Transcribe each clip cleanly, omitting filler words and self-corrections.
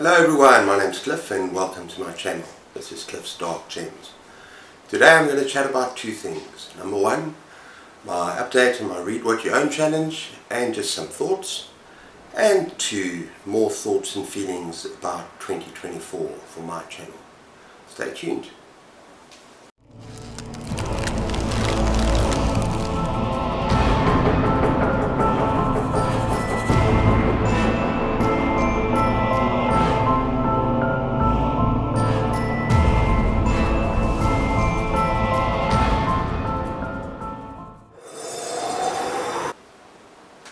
Hello everyone, my name's Cliff and welcome to my channel. This is Cliff's Dark Gems. Today I'm going to chat about two things. Number one, my update on my Read What You Own challenge and just some thoughts. And two, more thoughts and feelings about 2024 for my channel. Stay tuned.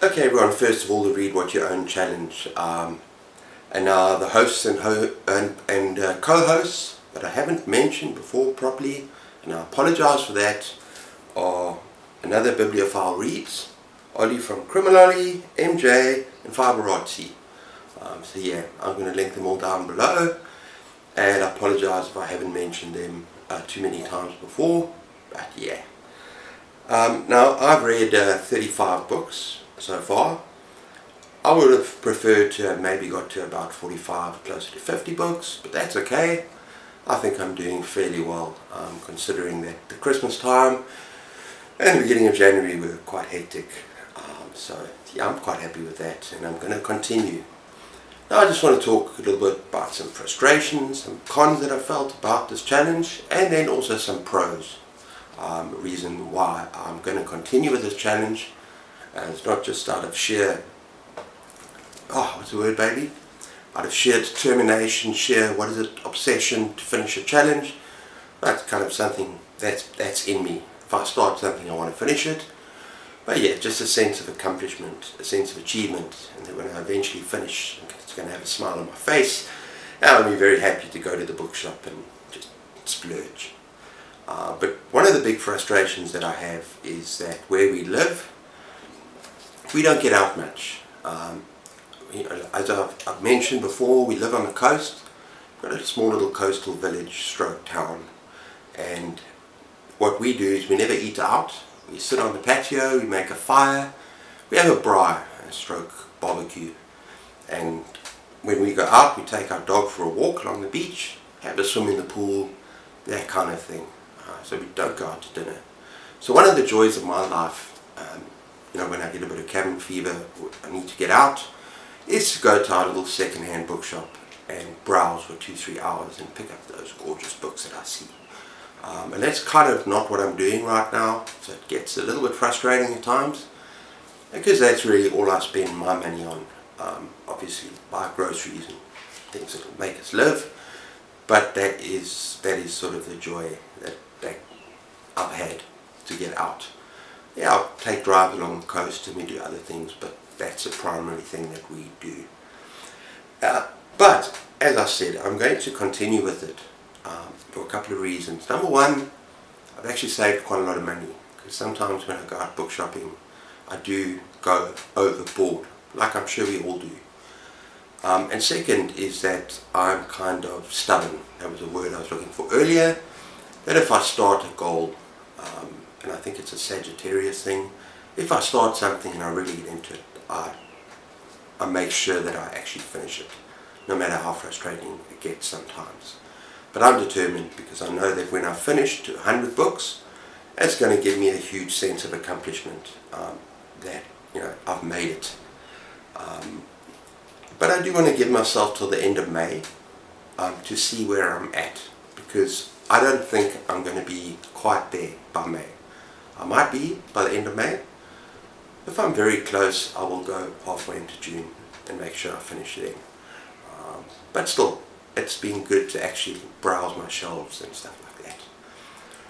Okay everyone, first of all the Read What You Own challenge, and now the hosts and co-hosts that I haven't mentioned before properly, and I apologise for that, are another Bibliophile Reads, Ollie from Criminally, MJ and Fiberazzi. So yeah, I'm going to link them all down below, and I apologise if I haven't mentioned them too many times before, but yeah. Now I've read 35 books so far. I would have preferred to have maybe got to about 45, closer to 50 books, but that's okay. I think I'm doing fairly well, considering that the Christmas time and the beginning of January were quite hectic. So yeah, I'm quite happy with that, and I'm going to continue. Now I just want to talk a little bit about some frustrations, some cons that I felt about this challenge, and then also some pros. Reason why I'm going to continue with this challenge. It's not just out of sheer, what's the word, baby? Out of sheer determination, obsession to finish a challenge. That's kind of something that's in me. If I start something, I want to finish it. But yeah, just a sense of accomplishment, a sense of achievement, and that when I eventually finish, it's going to have a smile on my face, and I'll be very happy to go to the bookshop and just splurge. But one of the big frustrations that I have is that where we live, we don't get out much. As I've mentioned before, we live on the coast. We've got a small little coastal village stroke town, and what we do is we never eat out. We sit on the patio, we make a fire, we have a braai, a stroke barbecue, and when we go out we take our dog for a walk along the beach, have a swim in the pool, that kind of thing. So we don't go out to dinner. So one of the joys of my life, when I get a bit of cabin fever, I need to get out, is to go to our little second-hand bookshop and browse for 2-3 hours and pick up those gorgeous books that I see. And that's kind of not what I'm doing right now, so it gets a little bit frustrating at times, because that's really all I spend my money on. Obviously buy groceries and things that will make us live, but that is sort of the joy that I've had to get out. Yeah, I'll take drives along the coast and we do other things, but that's a primary thing that we do. But, as I said, I'm going to continue with it for a couple of reasons. Number one, I've actually saved quite a lot of money, because sometimes when I go out book shopping, I do go overboard, like I'm sure we all do. And second is that I'm kind of stubborn. That was a word I was looking for earlier. That if I start a goal, and I think it's a Sagittarius thing, if I start something and I really get into it, I make sure that I actually finish it, no matter how frustrating it gets sometimes. But I'm determined, because I know that when I finish to 100 books, it's going to give me a huge sense of accomplishment, that I've made it. But I do want to give myself till the end of May to see where I'm at, because I don't think I'm going to be quite there by May. I might be by the end of May. If I'm very close, I will go halfway into June and make sure I finish then. But still, it's been good to actually browse my shelves and stuff like that.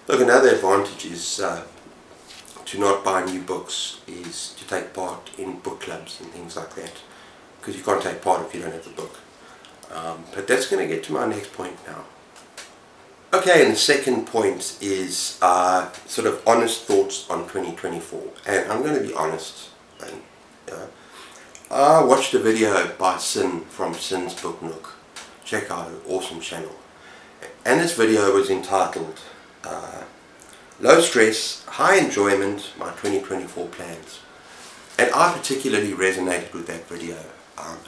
Look, another advantage is to not buy new books is to take part in book clubs and things like that, because you can't take part if you don't have the book. But that's going to get to my next point now. Okay, and the second point is sort of honest thoughts on 2024, and I'm going to be honest. I watched a video by Sin from Sin's Book Nook. Check out her awesome channel, and this video was entitled Low Stress, High Enjoyment, My 2024 Plans. And I particularly resonated with that video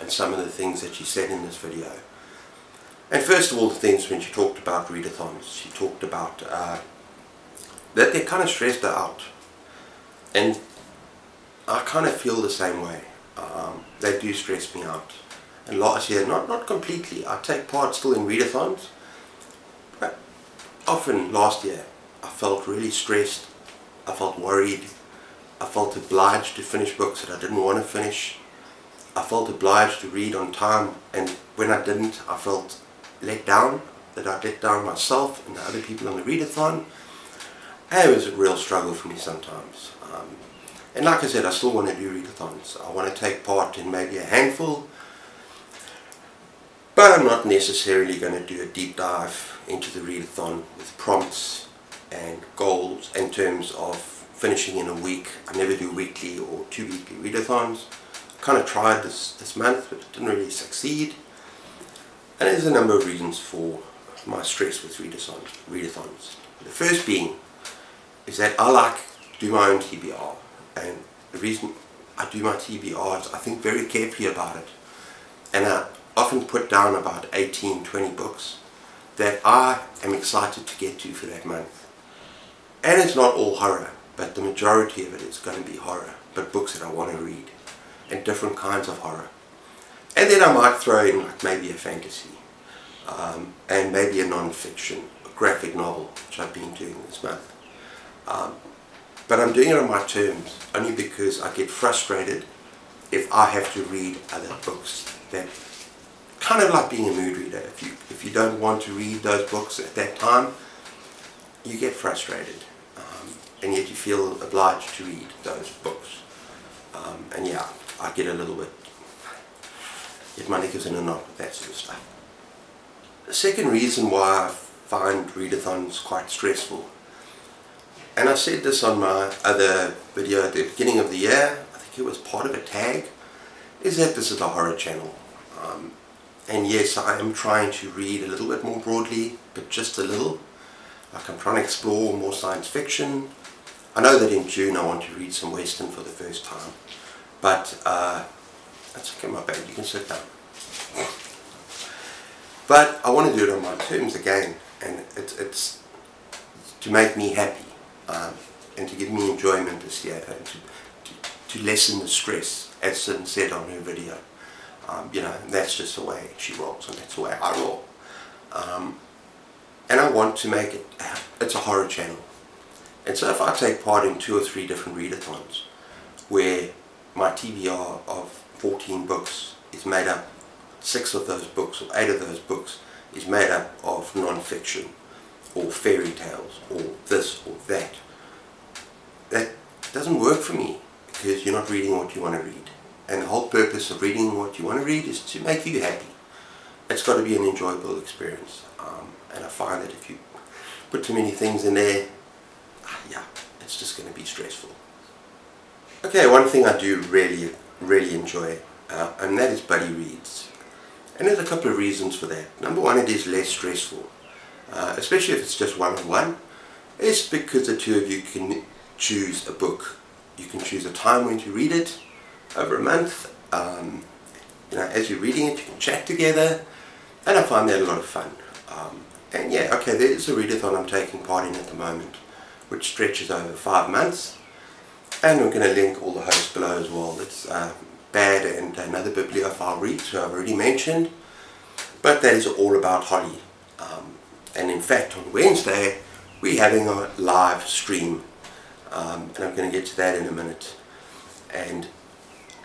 and some of the things that she said in this video. And first of all, the things when she talked about readathons, she talked about that they're kind of stressed out. And I kind of feel the same way. They do stress me out. And last year, not completely, I take part still in readathons, but often last year I felt really stressed, I felt worried, I felt obliged to finish books that I didn't want to finish, I felt obliged to read on time, and when I didn't, I felt let down, that I let down myself and the other people on the readathon. And it was a real struggle for me sometimes. And like I said, I still want to do readathons. I want to take part in maybe a handful, but I'm not necessarily going to do a deep dive into the readathon with prompts and goals in terms of finishing in a week. I never do weekly or 2 weekly readathons. I kind of tried this month, but it didn't really succeed. And there's a number of reasons for my stress with readathons. The first being is that I like to do my own TBR, and the reason I do my TBR is I think very carefully about it, and I often put down about 18-20 books that I am excited to get to for that month. And it's not all horror, but the majority of it is going to be horror, but books that I want to read, and different kinds of horror. And then I might throw in like maybe a fantasy, and maybe a non-fiction, a graphic novel, which I've been doing this month. But I'm doing it on my terms, only because I get frustrated if I have to read other books. That kind of like being a mood reader. If you don't want to read those books at that time, you get frustrated, and yet you feel obliged to read those books. And yeah, I get a little bit, get my knickers in a knot with that sort of stuff. The second reason why I find readathons quite stressful, and I said this on my other video at the beginning of the year, I think it was part of a tag, is that this is a horror channel. And yes, I am trying to read a little bit more broadly, but just a little. Like I'm trying to explore more science fiction. I know that in June I want to read some Western for the first time, but that's okay, my baby, you can sit down. But I want to do it on my terms again, and it's to make me happy, and to give me enjoyment this year, and to lessen the stress, as Sin said on her video. You know, that's just the way she rolls, and that's the way I roll. And I want to make it, it's a horror channel. And so if I take part in 2 or 3 different readathons, where my TBR of 14 books is made up, 6 of those books, or 8 of those books, is made up of non-fiction, or fairy tales, or this or that, that doesn't work for me, because you're not reading what you want to read. And the whole purpose of reading what you want to read is to make you happy. It's got to be an enjoyable experience. And I find that if you put too many things in there, yeah, it's just going to be stressful. Okay, one thing I do really enjoy, and that is buddy reads. And there's a couple of reasons for that. Number one, it is less stressful, especially if it's just one-on-one. It's because the two of you can choose a book. You can choose a time when to read it over a month. You know, as you're reading it, you can chat together, and I find that a lot of fun. And yeah, okay, there's a readathon I'm taking part in at the moment, which stretches over 5 months, and I'm going to link all the hosts below as well. It's Bad and another bibliophile reads, who I've already mentioned, but that is all about Holly. And in fact, on Wednesday, we're having a live stream, and I'm going to get to that in a minute. And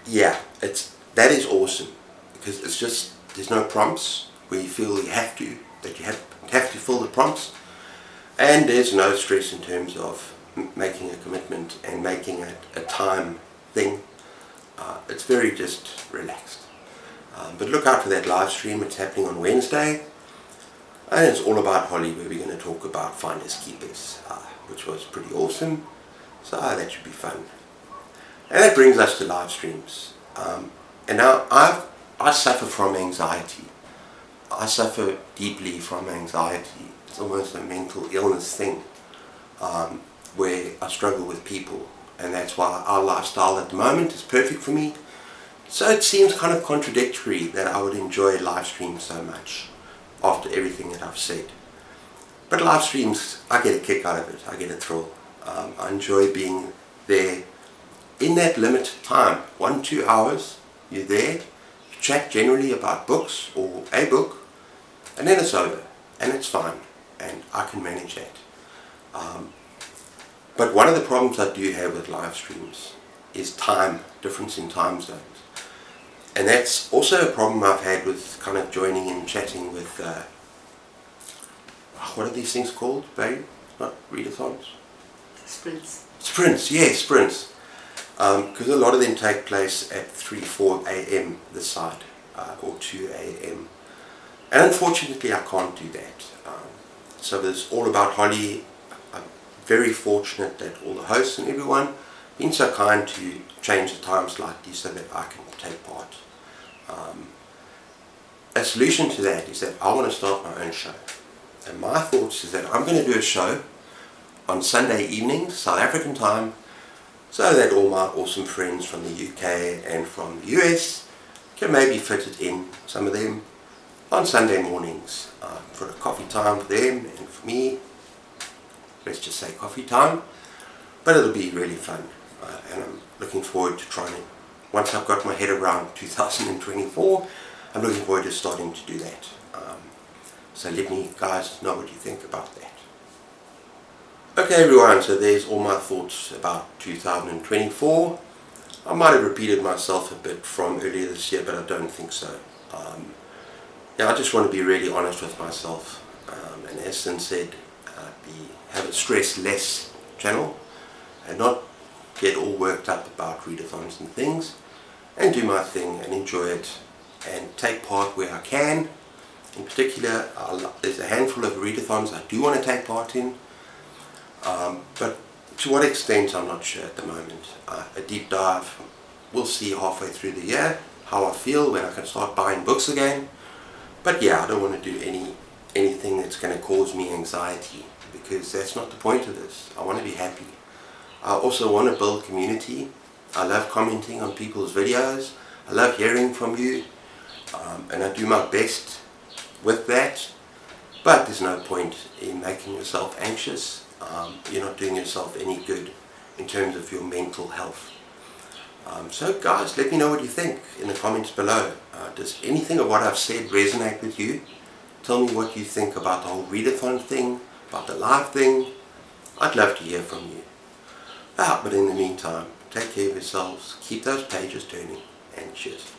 yeah, that is awesome, because it's just, there's no prompts where you feel you have to fill the prompts, and there's no stress in terms of making a commitment and making a time thing. It's very just relaxed. But look out for that live stream. It's happening on Wednesday, and it's all about Holly, where we're going to talk about Finders Keepers, which was pretty awesome. So that should be fun. And that brings us to live streams. And now I suffer from anxiety. I suffer deeply from anxiety. It's almost a mental illness thing, where I struggle with people, and that's why our lifestyle at the moment is perfect for me. So it seems kind of contradictory that I would enjoy live streams so much, after everything that I've said. But live streams, I get a kick out of it. I get a thrill. I enjoy being there in that limited time. 1-2 hours, you're there, you chat generally about books or a book, and then it's over, and it's fine, and I can manage that. But one of the problems I do have with live streams is difference in time zones. And that's also a problem I've had with kind of joining and chatting with, what are these things called, babe? Not readathons? Sprints. Sprints, yeah, sprints. Because a lot of them take place at 3-4 a.m. this side, or 2 a.m. And unfortunately I can't do that. So there's All About Holly. I'm very fortunate that all the hosts and everyone have been so kind to change the time slightly so that I can take part. A solution to that is that I want to start my own show. And my thoughts is that I'm going to do a show on Sunday evenings, South African time, so that all my awesome friends from the UK and from the US can maybe fit it in, some of them, on Sunday mornings, for a coffee time for them and for me. Let's just say coffee time, but it'll be really fun, and I'm looking forward to trying it. Once I've got my head around 2024, I'm looking forward to starting to do that. So let me guys know what you think about that. Okay everyone, so there's all my thoughts about 2024. I might have repeated myself a bit from earlier this year, but I don't think so. Yeah, I just want to be really honest with myself, and as Sin said, have a stress less channel and not get all worked up about readathons and things, and do my thing and enjoy it and take part where I can. In particular, there's a handful of readathons I do want to take part in, but to what extent I'm not sure at the moment. A deep dive, we'll see halfway through the year how I feel when I can start buying books again. But yeah, I don't want to do anything that's going to cause me anxiety, because that's not the point of this. I want to be happy. I also want to build community. I love commenting on people's videos. I love hearing from you, and I do my best with that. But there's no point in making yourself anxious. You're not doing yourself any good in terms of your mental health. So guys, let me know what you think in the comments below. Does anything of what I've said resonate with you? Tell me what you think about the whole readathon thing, about the live thing. I'd love to hear from you. But in the meantime, take care of yourselves, keep those pages turning, and cheers.